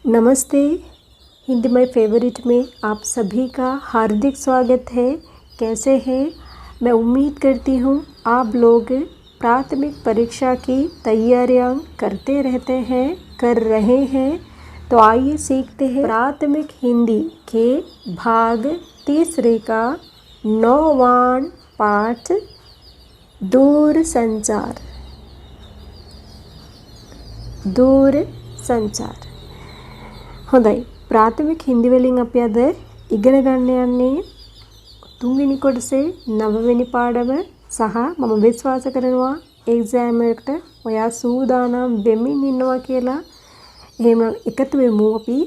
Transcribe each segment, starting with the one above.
नमस्ते। Hindi my favourite में आप सभी का हार्दिक स्वागत है। कैसे हैं? मैं उम्मीद करती हूँ आप लोग प्राथमिक परीक्षा की तैयारियां करते रहते हैं, कर रहे हैं। तो आइए सीखते हैं प्राथमिक हिंदी के भाग तीसरे का 9वां पाठ दूर संचार। दूर संचार. හොඳයි. ප්‍රාථමික හින්දි වලින් අපි අද ඉගෙන ගන්න යන්නේ තුන්වෙනි කොටසේ 9වෙනි පාඩම සහ මම විශ්වාස කරනවා එක්සෑම් එකට ඔයා සූදානම් වෙමින් ඉන්නවා කියලා. එහෙම එකතු වෙමු අපි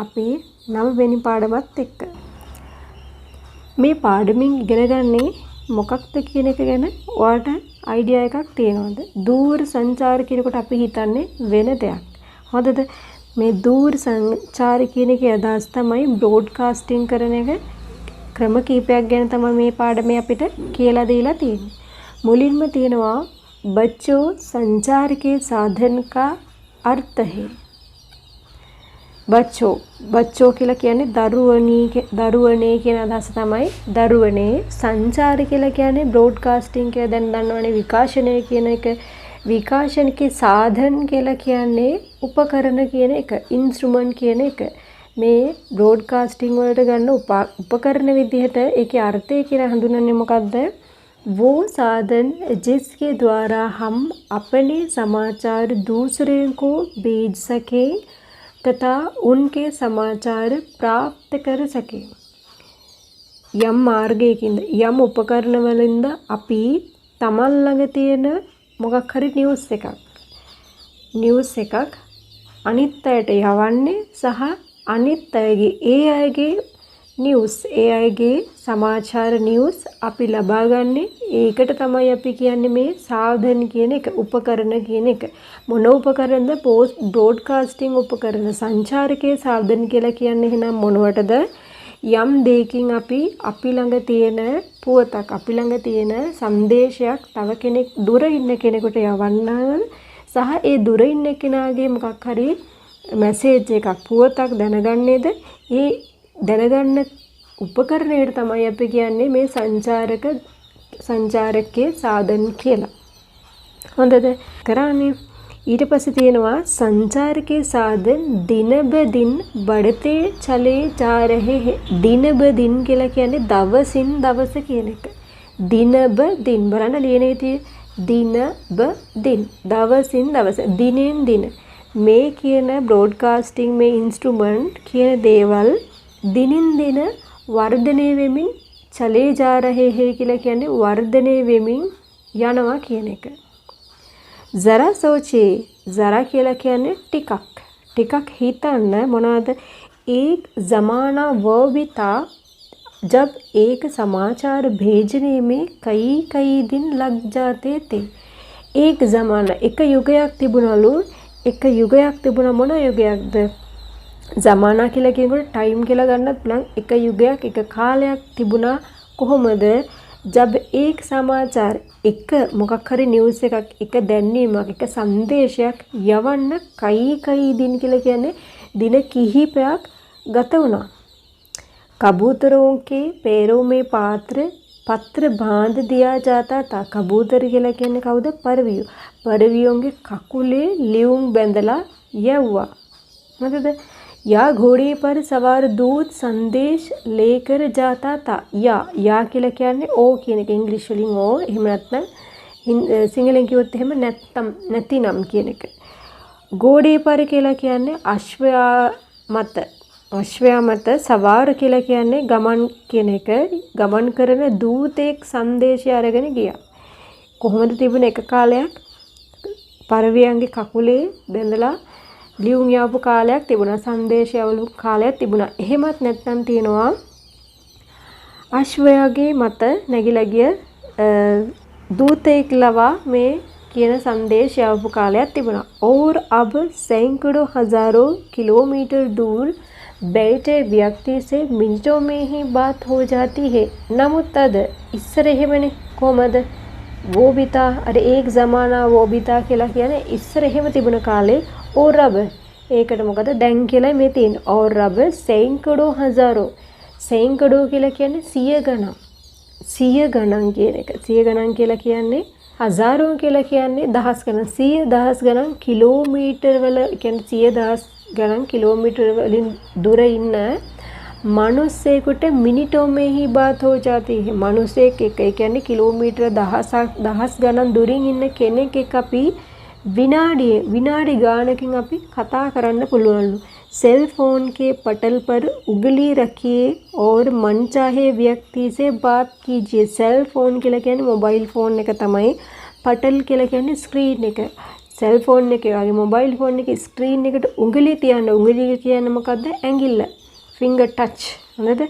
අපේ 9වෙනි පාඩමත් එක්ක. මේ පාඩමින් ඉගෙන ගන්නේ මොකක්ද කියන එක ගැන ඔයාලට අයිඩියා එකක් තියෙනවද? දූර සංචාර කියනකොට අපි හිතන්නේ වෙන දෙයක්. හොඳද? මේ දූර සංචාර කියන එකේ අදහස් තමයි බ්‍රෝඩ්කාස්ටිං කරන එක. ක්‍රම කීපයක් ගැන තමයි මේ පාඩමේ අපිට කියලා දීලා තියෙන්නේ. මුලින්ම තියෙනවා बच्चों संचार के साधन का अर्थ है. बच्चों කියලා කියන්නේ දරුවනේ කියන අදහස තමයි. දරුවනේ සංචාර කියලා කියන්නේ බ්‍රෝඩ්කාස්ටිං කියලා දැන් දන්නවනේ විකාශනය කියන එක. विकासन के साधन කියලා කියන්නේ උපකරණ කියන එක, ඉන්ස්ට්‍රුමන්ට් කියන එක. මේ බ්‍රෝඩ්කාස්ටිං වලට ගන්න උපකරණ විදිහට ඒකේ අර්ථය කියලා හඳුන්වන්නේ මොකක්ද? वो साधन जिसके द्वारा हम अपने समाचार दूसरे को भेज सकें तथा उनके समाचार प्राप्त कर सकें. යම් මාර්ගයකින්ද යම් උපකරණ වලින්ද අපි තමන් ළඟ තියෙන මොකක් හරි නිවුස් එකක් අනිත් අයට යවන්නේ සහ අනිත් අයගේ ඒ අයගේ නිවුස් ඒ අයගේ සමාචාර නිවුස් අපි ලබා ගන්නේ. ඒකට තමයි අපි කියන්නේ මේ සාධන කියන එක, උපකරණ කියන එක. මොන උපකරණද? බ්‍රෝඩ්කාස්ටිං උපකරණ. සංචාරකයේ සාධන කියලා කියන්නේ එහෙනම් මොනවටද? යම් දෙයකින් අපි ළඟ තියෙන පුවතක්, අපි ළඟ තියෙන සංදේශයක් තව කෙනෙක් දුර ඉන්න කෙනෙකුට යවන්න සහ ඒ දුර ඉන්න කෙනාගේ මොකක් හරි මැසේජ් එකක්, පුවතක් දැනගන්නේද? ඒ දැනගන්න උපකරණයට තමයි අපි කියන්නේ මේ සංචාරකයේ සාධන කියලා. හොඳද? කරන්නේ ඊට පස්සේ තියෙනවා संचार के साधन दिन ब दिन बढ़ते चले जा रहे हैं. दिन ब दिन කියලා කියන්නේ දවසින් දවස කියන එක. दिन ब दिन බලන්න ලියන්නේ තියෙන්නේ दिन ब दिन දවසින් දවස, දිනෙන් දින. මේ කියන බ්‍රෝඩ්කාස්ටිං මේ ඉන්ස්ට්‍රුමන්ට් කියන දේවල් දිනින් දින වර්ධනය වෙමින් चले जा रहे हैं කියලා කියන්නේ වර්ධනය වෙමින් යනවා කියන එක. ज़रा सोचिए. ज़रा කියලා කියන්නේ टिकक हितन्न මොනවාද? एक ज़माना वो भी था जब एक समाचार भेजने में कई दिन लग जाते थे. एक ज़माना එක යුගයක් තිබුණලු. එක යුගයක් තිබුණා. මොන යුගයක්ද? ज़माना කියලා කියනකොට ටයිම් කියලා ගන්නත් පුළුවන්. එක යුගයක්, එක කාලයක් තිබුණා. කොහොමද? जब एक समाचार එක මොකක් හරි නිවුස් එකක්, එක දැන්වීමක්, එක සංදේශයක් යවන්න කයි දින කියලා කියන්නේ දින කිහිපයක් ගත වුණා. कबूतरों के पैरों में पत्र बांध दिया जाता था. कबूतर කියලා කියන්නේ කවුද? පරවියෝ. පරවියෝගේ කකුලේ ලියුම් බැඳලා යවුවා. හරිද? या घोड़े पर सवार दूत संदेश लेकर जाता था. या කියලා කියන්නේ ඕ කියන එක ඉංග්‍රීසි වලින් ඕ. එහෙම නැත්නම් සිංහලෙන් කිව්වොත් එහෙම නැතිනම් කියන එක. घोड़े पर කියලා කියන්නේ අශ්වයා මත සවාර කියලා කියන්නේ ගමන් කියන එක. ගමන් කරන දූතෙක් සංදේශය අරගෙන ගියා. කොහොමද තිබුණේ? එක කාලයක් පරවියන්ගේ කකුලේ බැඳලා ලියුම් යවපු කාලයක් තිබුණා. සංදේශය යවපු කාලයක් තිබුණා. එහෙමත් නැත්නම් තියෙනවා අශ්වයාගේ මත නැගිලා ගිය दूतेक लवा में කියන संदेश යවපු කාලයක් තිබුණා. और अब सैकड़ों हजारों किलोमीटर दूर बैठे व्यक्ति से मिनटों में ही बात हो जाती है. නමුත් අද ඉස්සර එහෙමනේ. කොහමද? वो भी था. अरे एक ज़माना वो भी था කියලා කියන්නේ ඉස්සර එහෙම තිබුණ කාලේ. और अब ඒකට මොකද දැන් කියලා මේ තියෙන්නේ. और रब सैकड़ों हजारों सैकड़ों කියලා කියන්නේ සිය ගණන්. සිය ගණන් කියන එක. සිය ගණන් කියලා කියන්නේ හਜ਼ਾරෝ කියලා කියන්නේ දහස් ගණන්. සිය දහස් ගණන් කිලෝමීටර් වල කියන්නේ සිය දහස් ගණන් කිලෝමීටර් වලින් දුර ඉන්න මිනිස්සෙකුට මිනිටෝ में ही बात हो जाती है. මිනිස්සෙක් එක්ක ඒ කියන්නේ කිලෝමීටර දහස් ගණන් දුරින් ඉන්න කෙනෙක් එක්ක අපි विनाडी गानकिन අපි කතා කරන්න පුළුවන්ලු. सेल फोन के पटल पर उंगली रखिए और मन चाहे व्यक्ति से बात कीजिए. सेल फोन කියලා කියන්නේ මොබයිල් ෆෝන් එක තමයි. පටල් කියලා කියන්නේ ස්ක්‍රීන් එක. सेल फोन එකේ වගේ මොබයිල් ෆෝන් එකේ ස්ක්‍රීන් එකට උංගලිය තියන්න. උංගලිය කියන්නේ මොකද්ද? ඇඟිල්ල. Finger touch. හරිද?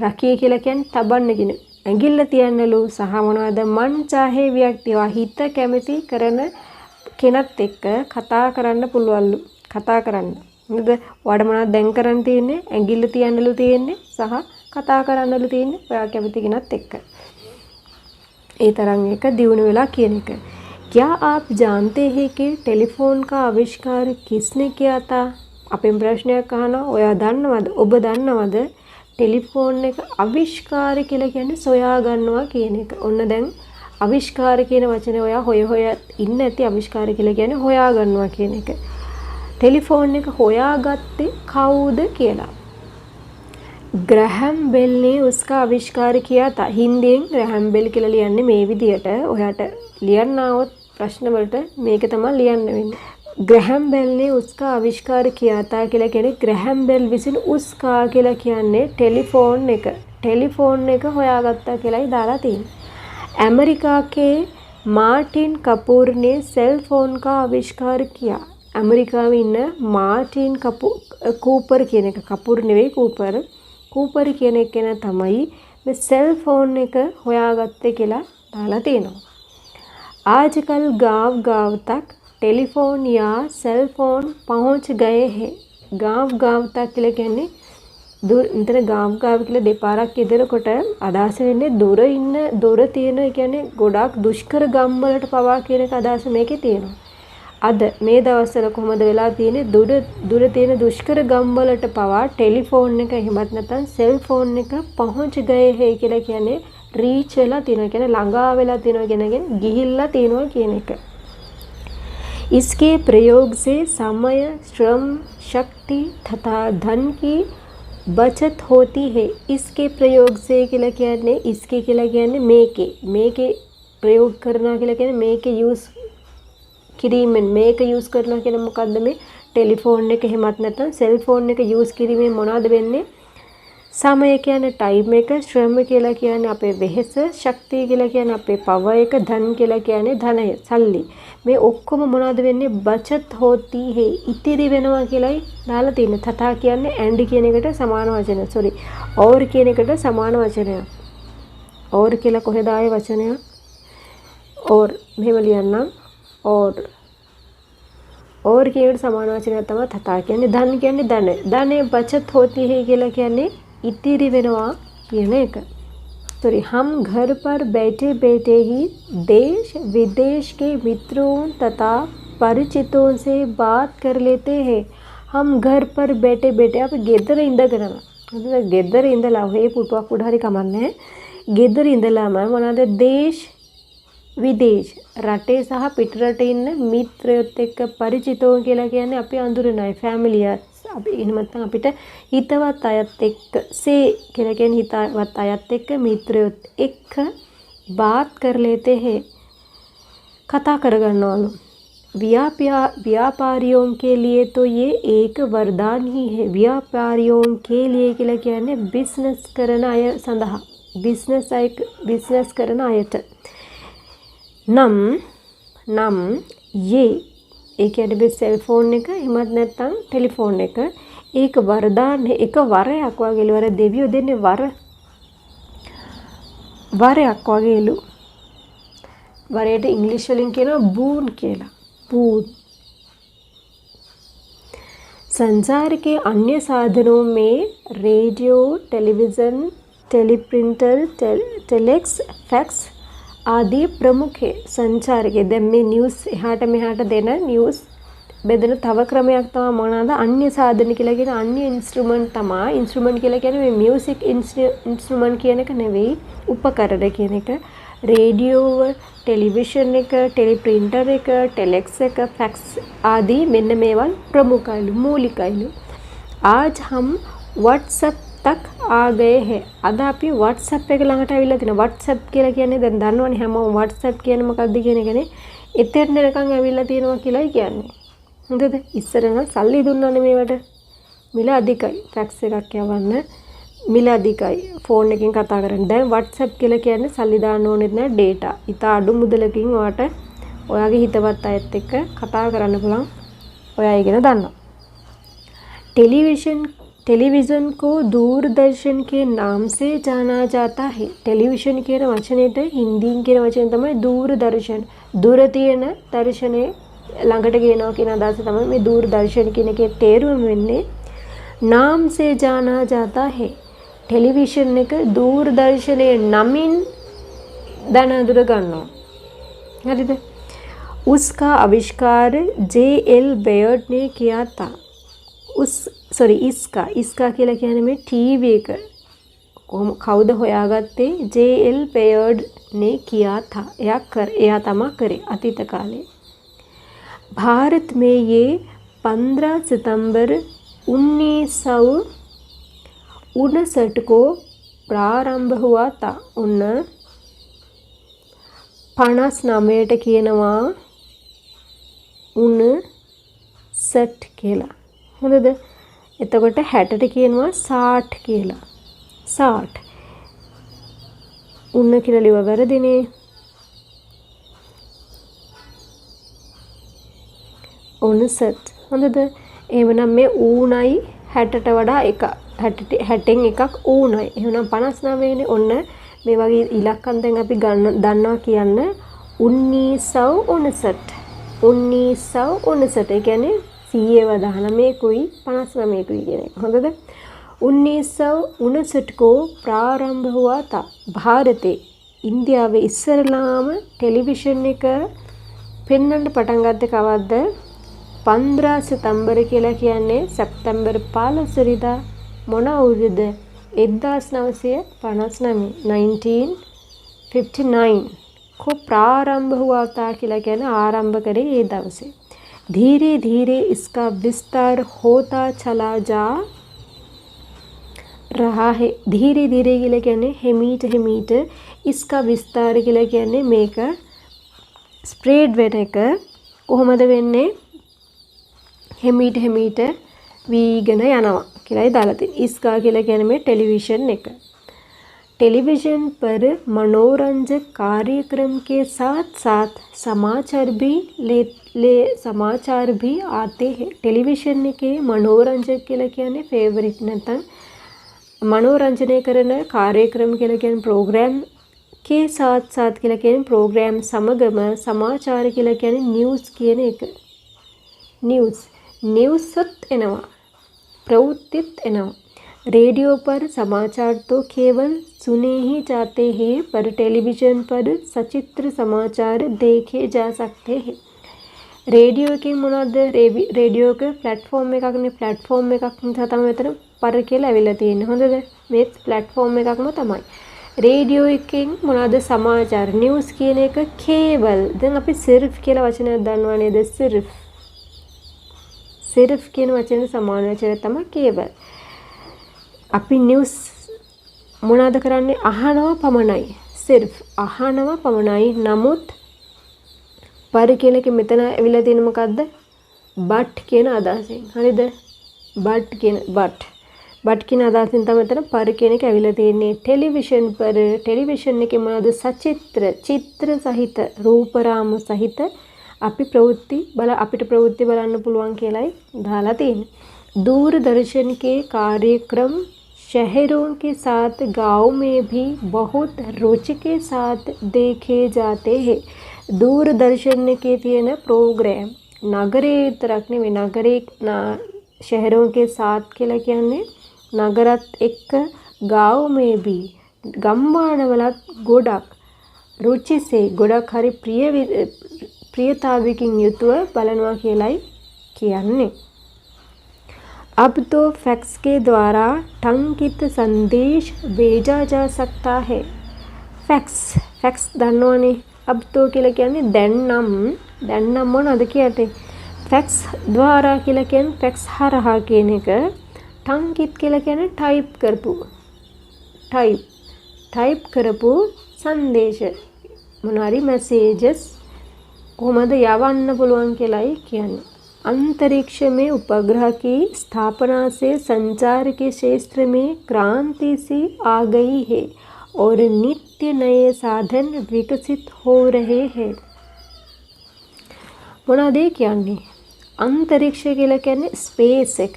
රකිය කියලා කියන්නේ තබන්න කියන. ඇඟිල්ල තියන්නලු සහ මොනවද? මන් चाहे व्यक्ति හිත කැමති කරන කෙනත් එක්ක කතා කරන්න පුළුවන්ලු. කතා කරන්න. නේද? ඔයාලට මොනවද දැන් කරන්න තියෙන්නේ? ඇඟිල්ල තියන්නලු තියෙන්නේ සහ කතා කරන්නලු තියෙන්නේ ඔයා කැමති කෙනත් එක්ක. ඒ තරම් එක දියුණු වෙලා කියන එක. क्या आप जानते हैं कि टेलीफोन का आविष्कार किसने किया था? අපෙන් ප්‍රශ්නයක් අහනවා. ඔයා දන්නවද? ඔබ දන්නවද? ටෙලිෆෝන් එක ආවිෂ්කාර කියලා කියන්නේ සොයා ගන්නවා කියන එක. ඔන්න දැන් ආවිෂ්කාර කියන වචනේ ඔයා හොය ඉන්න ඇති. ආවිෂ්කාර කියලා කියන්නේ හොයා ගන්නවා කියන එක. टेलीफोन එක හොයාගත්තේ කවුද කියලා. ग्रैहम बेल ने उसका आविष्कार किया था. හින්දියෙන් ग्रैहम बेल කියලා ලියන්නේ මේ විදියට. ඔයාට ලියන්න આવොත් ප්‍රශ්න වලට මේක තමයි ලියන්න වෙන්නේ. ग्रैहम बेल ने उसका आविष्कार किया था කියලා කියන්නේ ग्रैहम बेल විසින් उसका කියලා කියන්නේ टेलीफोन එක. टेलीफोन එක හොයාගත්තා කියලායි දාලා තියෙන්නේ. अमेरिका के मार्टिन कपूर ने सेल फोन का आविष्कार किया. ඇමරිකාවේ ඉන්න මාටින් කූපර් කියන එක. කපූර් නෙවෙයි කූපර්. කූපර් කියන කෙනා තමයි මේ सेल फोन එක හොයාගත්තේ කියලා දාලා තියෙනවා. आजकल गांव तक टेलीफोन या सेल फोन पहुंच गए हैं. गांव तक කියලා කියන්නේ මෙතන गांव කියලා දෙපාරක් ඉදරකොට අදහස වෙන්නේ දුර තියෙන කියන්නේ ගොඩාක් දුෂ්කර ගම් වලට පවා කියන එක අදහස මේකේ තියෙනවා. අද මේ දවස්වල කොහමද වෙලා තියෙන්නේ? දුර තියෙන දුෂ්කර ගම් වලට පවා ටෙලිෆෝන් එක එහෙමත් නැත්නම් सेल फोन එක පහොංච ගයේ හේ කියලා කියන්නේ රීච් වෙලා තියෙනවා. කියන්නේ ළඟා වෙලා තියෙනවා කියනගෙන ගිහිල්ලා තියෙනවා කියන එක. इसके प्रयोग से समय, श्रम, शक्ति तथा धन की बचत होती है. इसके प्रयोग से කියලා කියන්නේ इसके කියලා කියන්නේ මේකේ ප්‍රයෝග කරනවා කියලා කියන්නේ මේකේ යූස් කිරීමෙන් මේක යූස් කරනවා කියන මොකද්ද මේ ටෙලිෆෝන් එක එහෙමත් නැත්නම් सेल फोन එක යූස් කිරීමෙන් මොනවද වෙන්නේ? සමය කියන්නේ ටයිම් එක, ශ්‍රම කියලා කියන්නේ අපේ වෙහෙස, ශක්තිය කියලා කියන්නේ අපේ පවර් එක, ධන කියලා කියන්නේ ධනය, සල්ලි. මේ ඔක්කොම මොනවද වෙන්නේ? බචත් හොති හේ ඉතිරි වෙනවා කියලායි දාලා තියෙන්නේ. තථා කියන්නේ ඇන්ඩ් කියන එකට සමාන වචනය. සෝරි. और කියන එකට සමාන වචනයක්. और කියලා කොහෙද ආයේ වචනයක්? और මෙහෙම ලියන්නම්. और කියන සමාන වචනයක් තමයි තථා කියන්නේ. ධන කියන්නේ ධනය बचत होती है කියලා කියන්නේ इतिरी वेनवा කියන එක. सॉरी. हम घर पर बैठे बैठे ही देश विदेश के मित्रों तथा परिचितों से बात कर लेते हैं. हम घर पर बैठे बैठे आप ගෙදර ඉඳගෙන ගෙදර ඉඳලා ඔය පුටුවක් උඩ හරි කමන්නේ. ගෙදර ඉඳලාම මොනවාද? දේශ විදේශ රටේ සහ පිටරටේ ඉන්න මිත්‍රයොත් එක්ක ಪರಿචිතෝ කියලා කියන්නේ අපි අඳුරන අය, ෆැමිලියස්. අපි එහෙම නැත්නම් අපිට හිතවත් අයත් එක්ක සේ කියලා කියන්නේ හිතවත් අයත් එක්ක මිත්‍රයොත් එක්ක बात कर लेते हैं. කතා කරගන්නවලු. व्यापारियों के लिए तो ये एक वरदान ही है. व्यापारियों के लिए කියලා කියන්නේ බිස්නස් කරන අය සඳහා. බිස්නස් කරන අයට. නම් ये ඒ කියන්නේ මේ सेल फोन එක එහෙමත් නැත්නම් ටෙලිෆෝන් එක ඒක වරදාන එක වරයක් වගේලු. වර දෙවියෝ දෙන්නේ වරයක් වගේලු. වරයට ඉංග්‍රීසි වලින් කියනවා බූන් කියලා. बून. संसार के अन्य साधनों में radio, television, teleprinter, telex, fax आदि प्रमुख है. संचार के दम में न्यूज़ हाट में हाट देना न्यूज़ බෙදෙන තව ක්‍රමයක් තමයි මොනවාද අන්‍ය සාධන කියලා කියන අන්‍ය ඉන්ස්ට්‍රුමන්ට් තමයි. ඉන්ස්ට්‍රුමන්ට් කියලා කියන්නේ මේ මියුසික් ඉන්ස්ට්‍රුමන්ට් කියන එක නෙවෙයි, උපකරණ කියන එක. रेडियो टेलीविजन එක टेलीप्रिंटर එක टेलेक्स එක फैक्स आदि මෙන්න මේවා ප්‍රමුඛයිලු මූලිකයිලු. आज हम WhatsApp तक आ गए हैं. අද අපි WhatsApp එක ළඟට අවිල්ලා තිනවා. WhatsApp කියලා කියන්නේ දැන් දන්නවනේ හැමෝම WhatsApp කියන්නේ මොකක්ද කියන එකනේ. එතෙන් එනකන් ඇවිල්ලා තියෙනවා කියලායි කියන්නේ. හොඳද? ඉස්සර නම් සල්ලි දුන්නානේ මේවට. මිල අධිකයි. ෆැක්ස් එකක් යවන්න මිල අධිකයි. ෆෝන් එකකින් කතා කරන්න. දැන් WhatsApp කියලා කියන්නේ සල්ලි දාන්න ඕනෙත් නෑ data. ඊට අඩු මුදලකින් ඔයාට ඔයාගේ හිතවත් අයත් එක්ක කතා කරන්න පුළුවන්. ඔයා ඉගෙන දන්නවා. टेलीविज़न को दूरदर्शन के नाम से जाना जाता है. टेलीविज़न කියන වචනේට හින්දියෙන් කියන වචනේ තමයි दूरदर्शन. දුර තියෙන දර්ශනේ ළඟට ගේනවා කියන අදහස තමයි මේ दूरदर्शन කියන එකේ තේරුම වෙන්නේ. नाम से जाना जाता है. टेलीविज़न එක दूरदर्शनයේ නමින් දැන අඳුර ගන්නවා. හරිද? उसका आविष्कार J.L. बेयर्ड ने किया था. इसका කියලා කියන්නේ මේ ටීවී එක කවුද හොයාගත්තේ? J.L. बेयर्ड ने किया था. එයා තමයි කරේ අතීත කාලේ. भारत में ये 15 सितंबर 1959 को प्रारंभ हुआ था. 59ට කියනවා 59 කියලා. හොඳද? එතකොට 60ට කියනවා 60 කියලා. 60. උන්න කියලා ලියව වැරදිනේ. උනසත්. හොඳද? එහෙනම් මේ ඌණයි 60ට වඩා එක 60න් එකක් ඌණයි. එහෙනම් 59 නේ. ඔන්න මේ වගේ ඉලක්කම් දැන් අපි දන්නවා කියන්න 1959. 1959 කියන්නේ 119කුයි 59කුයි කියන එක. හොඳද? 1959 को प्रारंभ हुआ था. ಭಾರತේ ඉන්දියාවේ ඉස්සරලාම ටෙලිවිෂන් එක පෙන්වන්න පටන් ගත්තේ කවද්ද? 15 සිතම්බර කියලා කියන්නේ සැප්තැම්බර් 15 වෙනිදා මොන අවුරුද්ද? 1959 1959 को प्रारंभ हुआ था කියලා කියන්නේ ආරම්භ කරේ ඒ දවසේ. धीरे धीरे इसका विस्तार होता चला जा रहा है. धीरे धीरे කියලා කියන්නේ හෙමීට හෙමීට इसका विस्तार කියලා කියන්නේ මේක ස්ප්‍රෙඩ් වෙන එක කොහොමද වෙන්නේ? හෙමීට හෙමීට වීගෙන යනවා කියලායි දාලා තියෙන්නේ. इसका කියලා කියන්නේ මේ टेलीविजन එක. टेलीविजन पर मनोरंजक कार्यक्रम के साथ साथ समाचार भी आते हैं. टेलीविजन එකේ मनोरंजक කියලා කියන්නේ ෆේවරිට් නැත්නම් मनोरंजනය කරන කාර්යක්‍රම කියලා කියන්නේ ප්‍රෝග්‍රෑම් के साथ साथ කියලා කියන්නේ ප්‍රෝග්‍රෑම් සමගම සමාචාර කියලා කියන්නේ නිවුස් කියන එක. न्यूज़ත් එනවා. प्रवृत्तित එනවා. रेडियो पर समाचार तो केवल सुने ही जाते हैं पर टेलीविज़न पर सचित्र समाचार देखे जा सकते हैं. रेडियो එකෙන් මොනවද? රේඩියෝ එක ප්ලැට්ෆෝම් එකක්නේ. ප්ලැට්ෆෝම් එකක් නිසා තමයි මෙතන පර කියලා ඇවිල්ලා තියෙන්නේ. හොඳද? මේ ප්ලැට්ෆෝම් එකක්ම තමයි. රේඩියෝ එකෙන් මොනවද? සමාචාර නිවුස් කියන එක කේවල්. දැන් අපි සිර්ෆ් කියලා වචනයක් දන්නවා නේද? සිර්ෆ් කියන වචනේ සමාන වචනය තමයි කේවල්. අපි නිවුස් මොනවද කරන්නේ? අහනවා පමණයි. සිර්ෆ් අහනවා පමණයි. නමුත් පර කියන එක මෙතන ඇවිල්ලා තියෙන මොකද්ද? බට් කියන අදහසෙන්. හරිද? බට් කියන අදහසෙන් තමයි මෙතන පර කියන එක ඇවිල්ලා තියෙන්නේ. ටෙලිවිෂන් पर ටෙලිවිෂන් එකේ මොනවද? සචිත්‍ර චිත්‍ර සහිත රූපරාම සහිත අපිට ප්‍රවෘත්ති බලන්න පුළුවන් කියලායි දාලා තියෙන්නේ. दूरदर्शन के कार्यक्रम शहरों के साथ गाँव में भी बहुत रुचि के साथ देखे जाते हैं. दूरदर्शन के තියෙන प्रोग्राम නගරේ විතරක් නෙවෙයි නගරේ शहरों के साथ කියලා කියන්නේ නගරත් එක්ක गाँव में भी ගම්මානවලත් ගොඩක් රුචිසේ ගොඩක් හරි ප්‍රියතාවකින් යුතුව බලනවා කියලායි කියන්නේ. अब तो फैक्स के द्वारा टंकित संदेश भेजा जा सकता है. फैक्स දන්නවනේ. अब तो කියලා කියන්නේ දැන් නම් මොනවද කියන්නේ? फैक्स द्वारा කියලා කියන්නේ फैक्स හරහා කියන එක. टंकित කියලා කියන්නේ ටයිප් කරපු संदेश මොනාරි मैसेजेस කොහොමද යවන්න පුළුවන් කියලායි කියන්නේ. अंतरिक्ष में उपग्रह की स्थापना से संचार के क्षेत्र में क्रांति सी आ गई है और नित्य नए साधन विकसित हो रहे हैं. මොනවද කියන්නේ? अंतरिक्ष කියලා කියන්නේ ස්පේස් එක,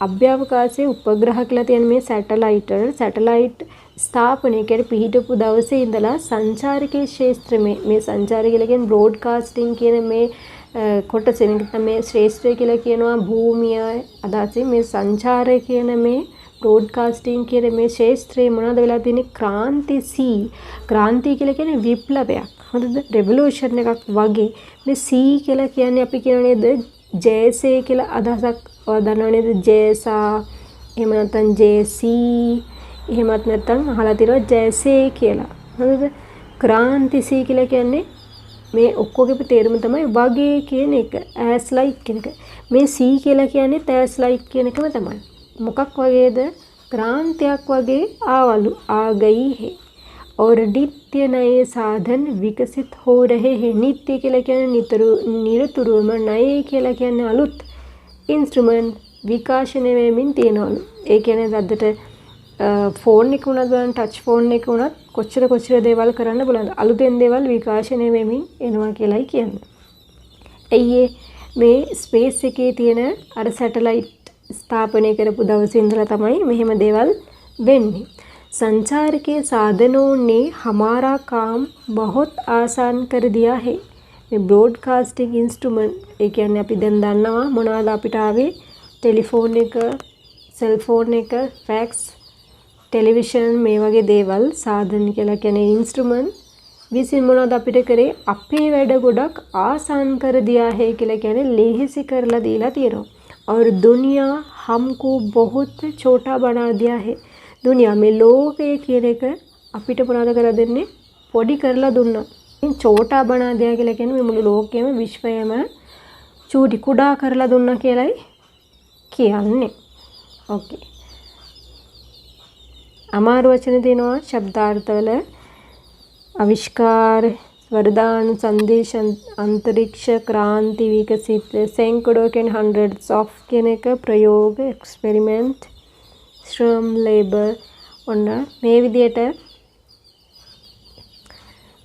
අභ්‍යවකාශයේ උපග්‍රහ කියලා තියෙන මේ සැටලයිට් ස්ථාපනය කියන්නේ පිහිටපු දවසේ ඉඳලා සංචාරකයේ ක්ෂේත්‍රයේ මේ සංචාරය කියලා කියන්නේ බ්‍රෝඩ්කාස්ටිං කියන මේ කොටසෙන් තමයි ශ්‍රේෂ්ඨය කියලා කියනවා භූමිය අදාසින් මේ සංචාරය කියන මේ බ්‍රෝඩ්කාස්ටිං කියන මේ ක්ෂේත්‍රයේ මොනවද වෙලා තියෙන්නේ ක්‍රාන්ති කියලා කියන්නේ විප්ලවයක් හරිද රෙවොලූෂන් එකක් වගේ මේ සී කියලා කියන්නේ අපි කියන නේද ජේසේ කියලා අදහසක් දන්නව නේද ජේසා එහෙම නැත්නම් ජේසී එහෙමත් නැත්නම් අහලා තියෙනවා ජේසේ කියලා හරිද ක්‍රාන්ති සී කියලා කියන්නේ මේ ඔක්කොගේ තේරුම තමයි වගේ කියන එක as like කියන එක මේ C කියලා කියන්නේ as like කියන එකම තමයි මොකක් වගේද क्रांतिයක් වගේ ආවලු आ गई है और नित्य नए साधन विकसित हो रहे हैं नित्य කියලා කියන්නේ නිරතුරුවම නය කියලා කියන්නේ අලුත් ඉන්ස්ට්‍රුමන්ට් විකාශනය වෙමින් තියෙනවලු ඒ කියන්නේ අදට ෆෝන් එක උනත් බලන්න ටච් ෆෝන් එක උනත් කොච්චර දේවල් කරන්න බලන්න අලුතෙන් දේවල් විකාශනය වෙමින් එනවා කියලායි කියන්නේ. ඇයි මේ ස්පේස් එකේ තියෙන අර සැටලයිට් स्थापने करपु दवसे इंदला तमई मेहम देवल वेन्नी संचार के साधनों ने हमारा काम बहुत आसान कर दिया है මේ බ්‍රෝඩ්කාස්ටිංగ్ ඉන්ස්ට්‍රුමන්ට් ඒ කියන්නේ අපි දැන් දන්නවා මොනවද අපිට ආවේ ටෙලිෆෝන් එක සෙල්ෆෝන් එක ෆැක්ස් ටෙලිවිෂන් මේ වගේ දේවල් සාධන කියලා කියන්නේ ඉන්ස්ට්‍රුමන්ට් විසින් මොනවද අපිට කරේ අපේ වැඩ ගොඩක් ආසන් කර දියා है කියලා කියන්නේ ලේහිසි කරලා දීලා තියෙනවා और दुनिया हमको बहुत छोटा बना दिया है दुनिया में लोके කියන එක අපිට මොනවද කරලා දෙන්නේ පොඩි කරලා දුන්නා छोटा बना दिया කියලා කියන්නේ මේ මුළු ලෝකෙම විශ්වයම චූටි කුඩා කරලා දුන්නා කියලායි කියන්නේ ඕකේ අමාරු වචන දෙනවා शब्दार्थවල आविष्कार वरदान संदेश अंतरिक्ष क्रांति विकसित सैकड़ों के हंड्रेड्स ऑफ केनेक प्रयोग एक्सपेरिमेंट श्रम लेबर ඔන්න මේ විදියට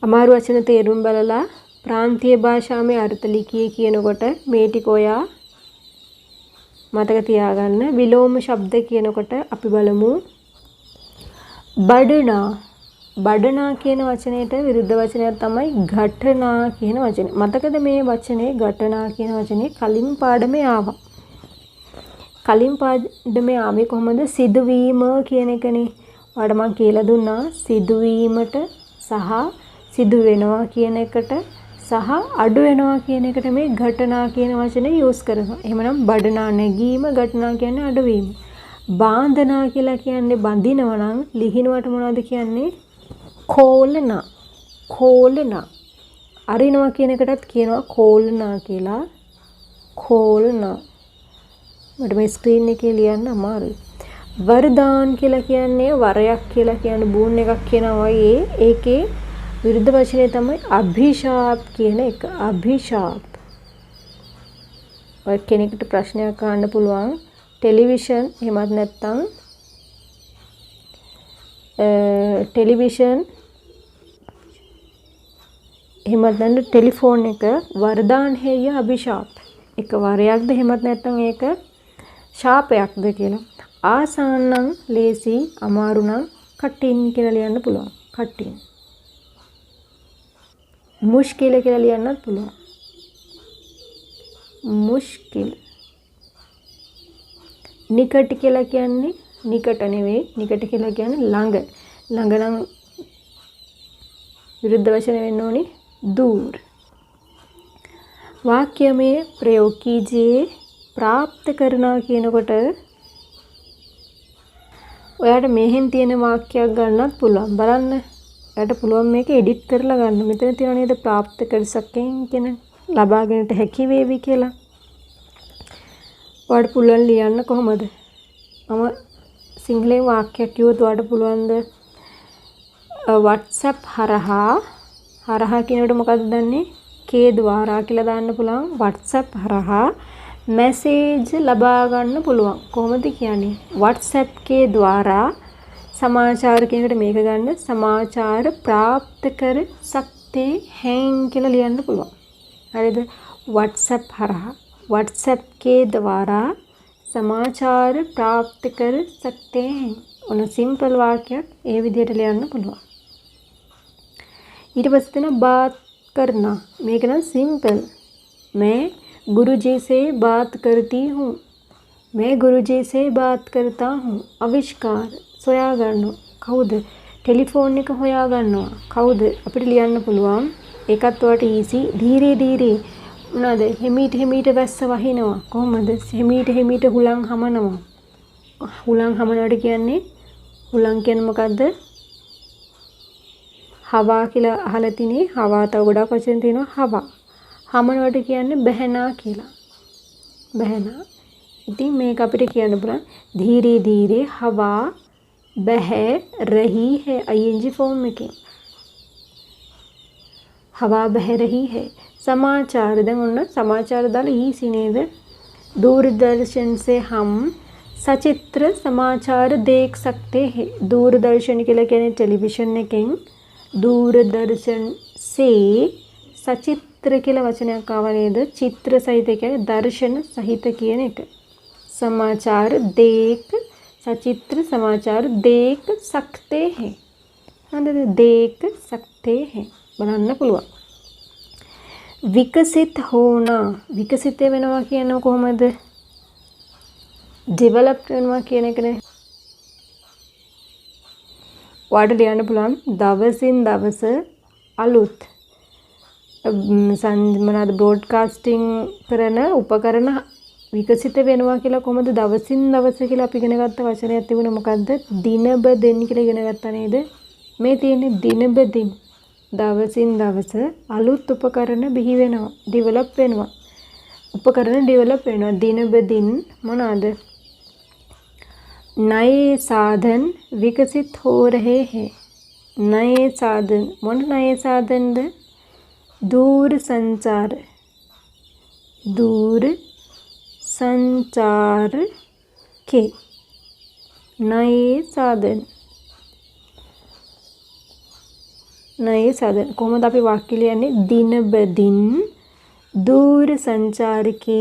අමාරු වචන තේරුම් බලලා ප්‍රාන්තීය භාෂාවේ අර්ථ ලිඛියේ කියනකොට මේ ටික ඔයා මතක තියාගන්න විලෝම ශබ්ද කියනකොට අපි බලමු බඩනා කියන වචනයට විරුද්ධ වචනයක් තමයි ඝටනා කියන වචනේ. මතකද මේ වචනේ ඝටනා කියන වචනේ කලින් පාඩමේ ආවා. කලින් පාඩමේ ආවේ කොහොමද සිදුවීම කියන එකනේ. ඔයාලට මම කියලා දුන්නා සිදුවීමට සහ සිදු වෙනවා කියන එකට සහ අඩු වෙනවා කියන එකට මේ ඝටනා කියන වචනේ යූස් කරනවා. එහෙමනම් බඩනා නැගීම ඝටනා කියන්නේ අඩුවීම. බාන්ධනා කියලා කියන්නේ බඳිනවා නම් ලිහිණුවට මොනවද කියන්නේ? කෝලනා අරිනවා කියන එකටත් කියනවා කෝලනා කියලා කෝලනා මට මේ ස්ක්‍රීන් එකේ ලියන්න අමාරුයි වරදාන් කියලා කියන්නේ වරයක් කියලා කියන්නේ බූන් එකක් කියනවා වගේ ඒකේ විරුද්ධ වචනේ තමයි අභිශාප් කියන එක අභිශාප් ඔය කෙනෙකුට ප්‍රශ්නයක් අහන්න පුළුවන් ටෙලිවිෂන් එහෙමත් නැත්නම් ටෙලිවිෂන් එහෙමත් නැත්නම් ටෙලිෆෝන් එක වරදාන් හේය අභිශාප් එක වරයක්ද එහෙමත් නැත්නම් ඒක ශාපයක්ද කියලා ආසන්න නම් ලේසි අමාරු නම් කටින් කියලා ලියන්න පුළුවන් කටින් මුෂ්කිල කියලා ලියන්නත් පුළුවන් මුෂ්කිල් නිකටි කියලා කියන්නේ නිකට නෙවෙයි නිකට කියලා කියන්නේ ළඟ නම් විරුද්ධ වචන වෙන්න ඕනේ दूर वाक्य में प्रयोग कीजिए प्राप्त करना කියනකොට ඔයාට මෙහෙන් තියෙන වාක්‍යයක් ගන්නත් පුළුවන්. බලන්න. ඔයාට පුළුවන් මේක එඩිට් කරලා ගන්න. මෙතන තියෙන නේද ප්‍රාප්ත කර සකෙන් කියන ලබා ගැනීමට හැකි වේවි කියලා. ඔයාට පුළුවන් ලියන්න කොහමද? මම සිංහලෙන් වාක්‍යයක් කිව්වොත් ඔයාට පුළුවන්ද WhatsApp හරහා කියනකොට මොකද්ද දන්නේ? කේ ద్వාරා කියලා දාන්න පුළුවන්. WhatsApp හරහා मैसेज लबा गන්න පුළුවන්. කොහොමද කියන්නේ? WhatsApp के द्वारा समाचार කියනකට මේක ගන්න समाचार प्राप्त कर सकते हैं කියලා ලියන්න පුළුවන්. හරිද? WhatsApp හරහා WhatsApp के द्वारा समाचार प्राप्त कर सकते हैं. ඔන්න සිම්පල් වාක්‍යයක් ඒ විදිහට ලියන්න පුළුවන්. ඊට පස්සේ තියෙනවා बात करना. මේක නම් සිම්පල්. मैं गुरुजी से बात करती हूँ. मैं गुरुजी से बात करता हूँ. आविष्कार සොයා ගන්නවා. කවුද? ටෙලිෆෝන් එක හොයා ගන්නවා. කවුද? අපිට ලියන්න පුළුවන්. ඒකත් ඔයාලට ඊසි. ධීරේ ධීරේ මොනවාද? හිමීට වැස්ස වහිනවා. කොහොමද? හිමීට හුලං හමනවා. හුලං හමනවට කියන්නේ හුලං කියන්නේ මොකද්ද? හවා කියලා අහලා තිනේ. හවා තව ගොඩක් වචන තියෙනවා. හවා හමනවට කියන්නේ බැහැනා කියලා. බැහැනා. ඉතින් මේක අපිට කියන්න පුළුවන් धीरे धीरे हवा बह रही है ing फॉर्म में. हवा बह रही है. समाचार දැන් ඔන්න समाचार දාලා ඊසි නේද? दूरदर्शन से हम सचित्र समाचार देख सकते हैं. दूरदर्शन කියලා කියන්නේ ටෙලිවිෂන් එකෙන් दूरदर्शन से सचित्र කියලා වචනයක් ආව නේද? චිත්‍ර සහිත කියන්නේ දර්ශන සහිත කියන එක. समाचार देख सचित्र समाचार देख सकते हैं. හරිද? देख सकते हैं බලන්න පුළුවන්. विकसित होना. විකසිත වෙනවා කියන්නේ කොහොමද? ඩෙවලොප් වෙනවා කියන එකනේ. ඔයාලට ලියන්න පුළුවන් දවසින් දවස අලුත් මොනවාද බ්‍රෝඩ්කාස්ටිං කරන උපකරණ විකසිත වෙනවා කියලා කොහොමද? දවසින් දවස කියලා අපි ඉගෙන ගත්ත වචනයක් තිබුණා. මොකද්ද? දිනබ දෙන්න කියලා ඉගෙන ගත්තා නේද? මේ තියෙන්නේ දිනබ දින. දවසින් දවස අලුත් උපකරණ බිහි වෙනවා. ඩෙවලොප් වෙනවා. उपकरण डेवलप වෙනවා. දිනබ දින මොනවාද? नए साधन विकसित हो रहे हैं. नए साधन मोन नए साधन द दूर संचार के नए साधन කොහොමද අපි වාක්‍ය ලියන්නේ? दिन ब दिन दूर संचार के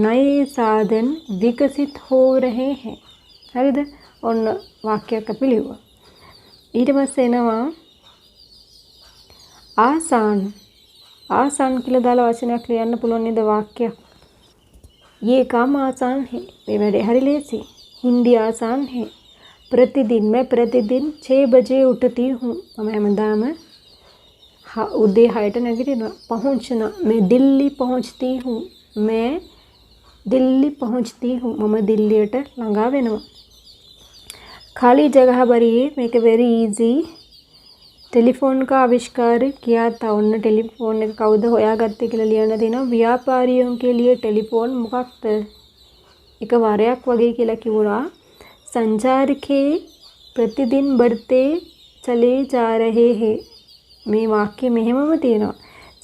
नए साधन विकसित हो रहे हैं. හරිද? ඔන්න වාක්‍යයක් අපි ලියුවා. ඊට පස්සේ එනවා आसान කියලා දාලා වචනයක් ලියන්න පුළුවන් නේද වාක්‍යයක්? ये काम आसान है. මේ වැඩේ හරි ලේසි. हिंदी आसान है. प्रतिदिन मैं प्रतिदिन 6 बजे उठती हूँ. මම හැමදාම उदय 6ට නැගිටිනවා. पहुंचना मैं दिल्ली पहुंचती हूँ. मैं दिल्ली पहुंचती हूँ. මම දිල්ලියට ළඟා වෙනවා. खाली जगह भरिए मेक वेरी इजी. टेलीफोन का आविष्कार किया था. उन्होंने टेलीफोन එක කවුද හොයාගත්තේ කියලා ලියන්න දෙනවා. व्यापारियों के लिए टेलीफोन මොකක්ද? එක වාරයක් වගේ කියලා කිව්වා. संचार के प्रतिदिन बढ़ते चले जा रहे हैं. මේ වාක්‍ය මෙහෙමම තියෙනවා.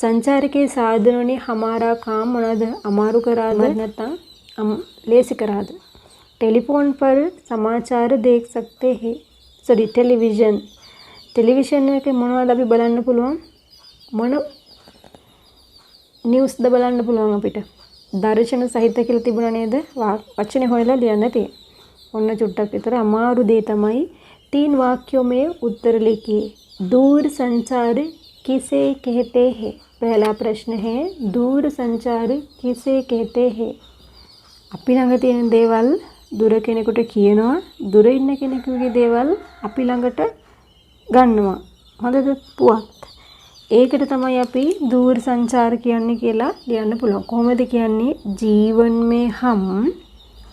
संचार के साधनों ने हमारा काम මොනවාද? අමාරු කරාද නැත්නම් ලේසි කරාද? टेलीफोन पर समाचार देख सकते हैं. सॉरी टेलीविजन එකේ මොනවද අපි බලන්න පුළුවන්? මොන නිවුස්ද බලන්න පුළුවන් අපිට? දර්ශන සහිත කියලා තිබුණා නේද? වචනේ හොයලා ලියන්න තියෙන්නේ. ඔන්න චුට්ටක් විතර අමාරු දේ තමයි 3 वाक्यों में उत्तर लिखिए. दूर संचार किसे कहते हैं? पहला प्रश्न है दूर संचार किसे कहते हैं? අපි ළඟ තියෙන දේවල් දුර කෙනෙකුට කියනවා. දුර ඉන්න කෙනෙකුගේ දේවල් අපි ළඟට ගන්නවා. හොඳද? පුවත්. ඒකට තමයි අපි दूर සංචාර කියන්නේ කියලා ලියන්න පුළුවන්. කොහොමද කියන්නේ? ජීවන් में हम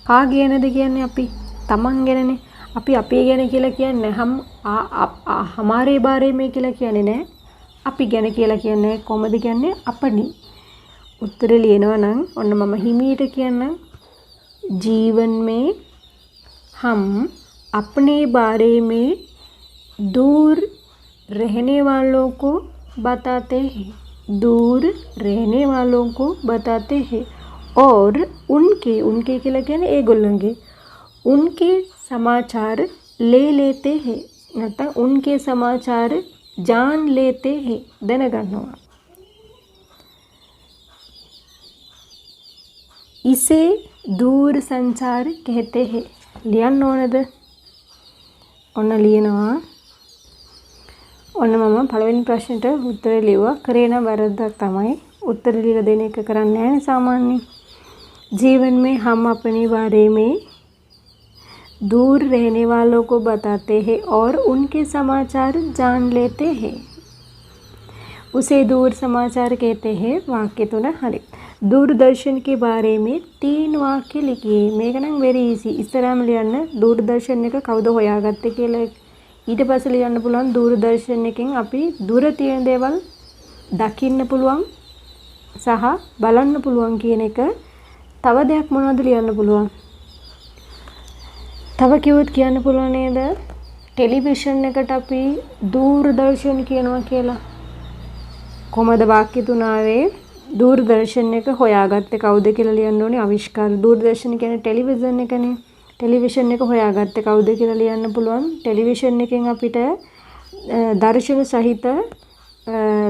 කා ගැනද කියන්නේ අපි තමන් ගැනනේ. අපි අපේ ගැන කියලා කියන්නේ हम हमारे बारे में කියලා කියන්නේ නෑ. අපි ගැන කියලා කියන්නේ කොහොමද කියන්නේ? අපනි. උත්තරේ ලියනවා නම් ඔන්න මම හිමීට කියන්නම්. जीवन में हम अपने बारे में दूर रहने वालों को बताते हैं. दूर रहने वालों को बताते हैं और उनके के लगे ना एगोलंगे उनके समाचार ले लेते हैं. अर्थात उनके समाचार जान लेते हैं. දැනගන්නවා. इसे दूर संचार कहते हैं. ලියන්න ඕනද? ඔන්න ලියනවා. ඔන්න මම පළවෙනි ප්‍රශ්නෙට උත්තරේ ලියුවා. කරේ නම් වැරද්දක් තමයි. උත්තර ලියලා දෙන එක කරන්නේ නැහැ सामान्य. जीवन में हम अपने बारे में दूर रहने वालों को बताते हैं और उनके समाचार जान लेते हैं. उसे दूर समाचार कहते हैं. वाक्य තුන හරි. दूरदर्शन के बारे में 3 वाक्य लिखिए. මේක නම් very easy. ඉස්සරහම ලියන්න दूरदर्शन එක කවුද හොයාගත්තේ කියලා. ඊට පස්සේ ලියන්න පුළුවන් दूरदर्शन එකෙන් අපි දුර තියෙන දේවල් දකින්න පුළුවන් සහ බලන්න පුළුවන් කියන එක. තව දෙයක් මොනවද ලියන්න පුළුවන්? තව කිව්වොත් කියන්න පුළුවන් නේද? ටෙලිවිෂන් එකට අපි दूरदर्शन කියනවා කියලා. කොහමද වාක්‍ය තුන ආවේ? दूरदर्शन එක හොයාගත්තේ කවුද කියලා ලියන්න ඕනේ. ආවිෂ්කාර. दूरदर्शन කියන්නේ ටෙලිවිෂන් එකනේ. ටෙලිවිෂන් එක හොයාගත්තේ කවුද කියලා ලියන්න පුළුවන්. ටෙලිවිෂන් එකෙන් අපිට දර්ශන සහිත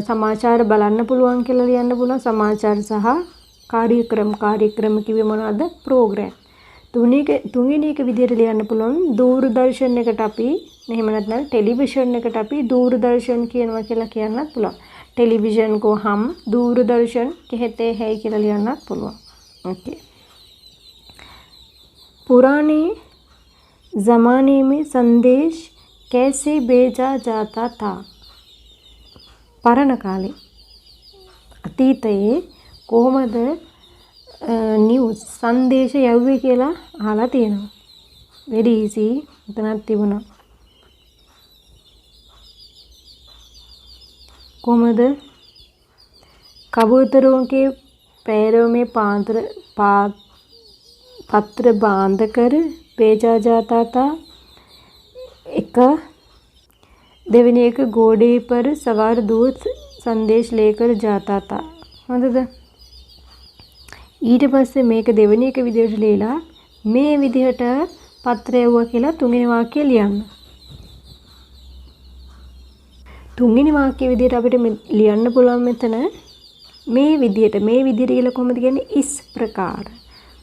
සමාචාර බලන්න පුළුවන් කියලා ලියන්න පුළුවන්. සමාචාර සහ කාර්යක්‍රම කිව්වේ මොනවද? ප්‍රෝග්‍රෑම්. තුන්වෙනි එක විදිහට ලියන්න පුළුවන්. दूरदर्शन එකට අපි එහෙම නැත්නම් ටෙලිවිෂන් එකට අපි दूरदर्शन කියනවා කියලා කියන්නත් පුළුවන්. टेलीविज़न को हम दूरदर्शन कहते हैं කියලා ලියන්නත් පුළුවන්. ओके. पुराने ज़माने में संदेश कैसे भेजा जाता था? පරණ කාලේ අතීතයේ කොහොමද නිවුස් සංදේශ යවුවේ කියලා අහලා තියෙනවා. very easy. උතනක් තිබුණා. कोमद कबूतरों के पैरों में पत्र बांधकर भेजा जाता था. एक देवनी एक घोड़े पर सवार दूत संदेश लेकर जाता था. मतलब ඊට පස්සේ මේක දෙවෙනි එක විදිහට ලියලා මේ විදිහට පත්‍රය වුණා කියලා තුන්වෙනි වාක්‍යය ලියන්න. තුන්වෙනි වාක්‍ය විදිහට අපිට ලියන්න පුළුවන් මෙතන මේ විදිහට කියලා කොහොමද කියන්නේ? इस प्रकार.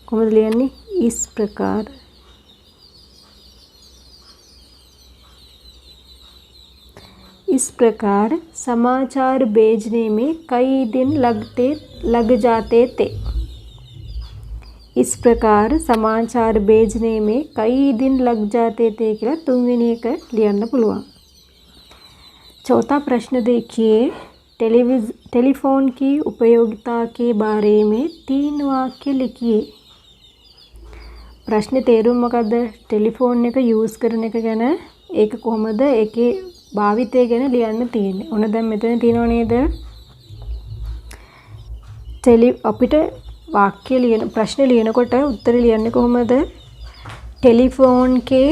කොහොමද ලියන්නේ? इस प्रकार. इस प्रकार समाचार भेजने में कई दिन लग जाते थे. इस प्रकार समाचार भेजने में कई दिन लग जाते थे කියලා තුන්වෙනි එක ලියන්න පුළුවන්. चौथा प्रश्न देखिए. टेलीफोन की उपयोगिता के बारे में 3 वाक्य लिखिए. ප්‍රශ්නේ තේරුම මොකද්ද? ටෙලිෆෝන් එක යූස් කරන එක ගැන ඒක කොහොමද ඒකේ භාවිතය ගැන ලියන්න තියෙන්නේ. ඔන්න දැන් මෙතන තියෙනව නේද? අපිට වාක්‍ය ලියන ප්‍රශ්නේ ලියනකොට උත්තර ලියන්නේ කොහොමද? टेलीफोन के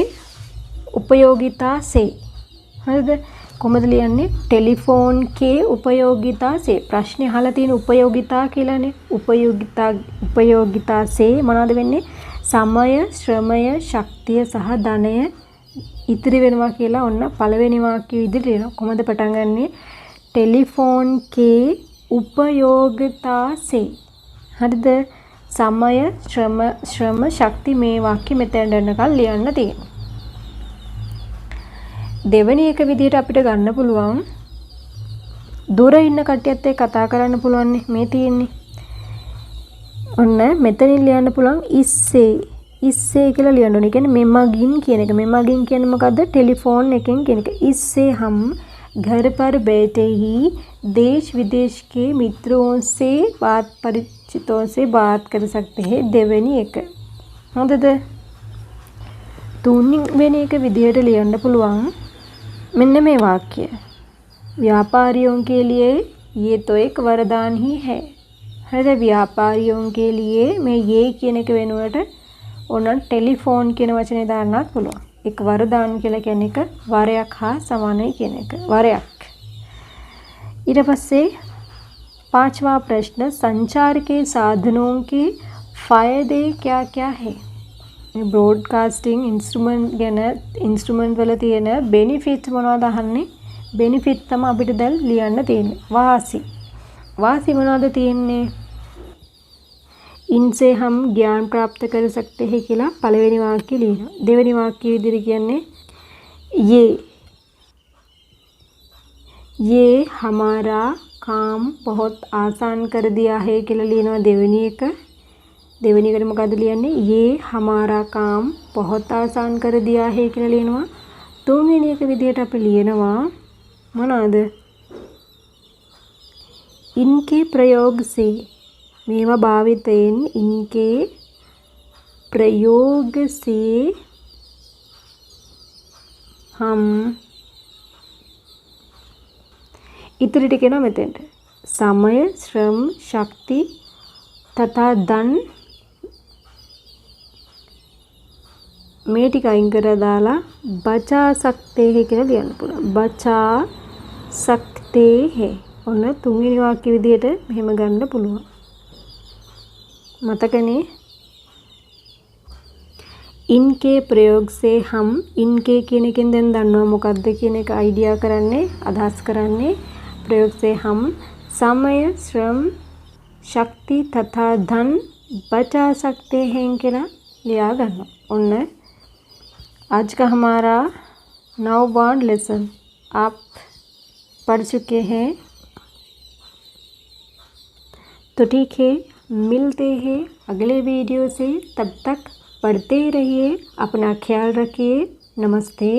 उपयोगिता से. හරිද? කොහොමද ලියන්නේ? टेलीफोन के उपयोगिता से. ප්‍රශ්නේ අහලා තියෙන उपयोगिता කියලානේ. उपयोगिता से මොනවද වෙන්නේ? සමය, ශ්‍රමය, ශක්තිය සහ ධනය ඉතිරි වෙනවා කියලා ඔන්න පළවෙනි වාක්‍ය විදිහට ලියනවා. කොහොමද පටන් ගන්නෙ? टेलीफोन के उपयोगिता से. හරිද? සමය, ශ්‍රම, ශක්ති මේ වාක්‍ය මෙතෙන්ට යනකල් ලියන්න තියෙනවා. දෙවෙනි එක විදිහට අපිට ගන්න පුළුවන් දුර ඉන්න කට්ටියත් එක්ක කතා කරන්න පුළුවන් මේ තියෙන්නේ. ඔන්න මෙතනින් ලියන්න පුළුවන් ඉස්සේ කියලා ලියන්න ඕනේ. කියන්නේ මෙමගින් කියන එක. මෙමගින් කියන්නේ මොකද්ද? ටෙලිෆෝන් එකෙන් කියන එක. ඉස්සේ हम घर पर बैठे ही देश विदेश के मित्रों से परिचितों से बात कर सकते हैं. දෙවෙනි එක. හොඳද? තුන්වෙනි එක විදියට ලියන්න පුළුවන්. මෙන්න මේ වාක්‍යය. व्यापारियों के लिए ये तो एक वरदान ही है. हर व्यापारियों के लिए मैं ये කියන එක වෙනුවට ඕන ටෙලිෆෝන් කියන වචනේ දාන්නත් පුළුවන්. एक वरदान කියලා කියන එක වරයක් හා සමානයි කියන එක. වරයක්. ඊට පස්සේ पांचवा प्रश्न संचार के साधनों के फायदे क्या क्या है. ब्रॉडकास्टिंग इंस्ट्रूमेंट වල තියෙන बेनिफिट මොනවද අහන්නේ? बेनिफिट තමයි අපිට දැන් ලියන්න තියෙන්නේ. वासी මොනවද තියෙන්නේ? इनसे हम ज्ञान प्राप्त कर सकते हैं කියලා පළවෙනි වාක්‍යය ලියනවා. දෙවෙනි වාක්‍යය විදිහට කියන්නේ ये हमारा काम बहुत आसान कर दिया है කියලා ලියනවා දෙවෙනි එක. දෙවෙනි එකට මොකද්ද ලියන්නේ? ये हमारा काम बहुत आसान कर दिया है කියලා ලියනවා. තුන්වෙනි එක විදිහට අපි ලියනවා මොනවාද? इनके प्रयोग से මේවා භාවිතයෙන් इनके प्रयोग से हम इतर ටික එනවා මෙතෙන්ට. समय श्रम शक्ति तथा धन මේ ටික අයින් කරලා දාලා बचा सकते हैं කියලා ලියන්න පුළුවන්. बचा सकते हैं. ඔන්න තුන්වෙනි වාක්‍ය විදිහට මෙහෙම ගන්න පුළුවන්. मतकने इनके प्रयोग से हम इनके කියන එකෙන් දැන් දන්නවා මොකද්ද කියන එක අයිඩියා කරන්නේ අදහස් කරන්නේ प्रयोग से हम समय श्रम शक्ति तथा धन बचा सकते हैं කියලා लिया गया. उन्हें आज का हमारा 9वां लेसन आप पढ़ चुके हैं. तो ठीक है, मिलते हैं अगले वीडियो से. तब तक पढ़ते रहिए, अपना ख्याल रखिए. नमस्ते.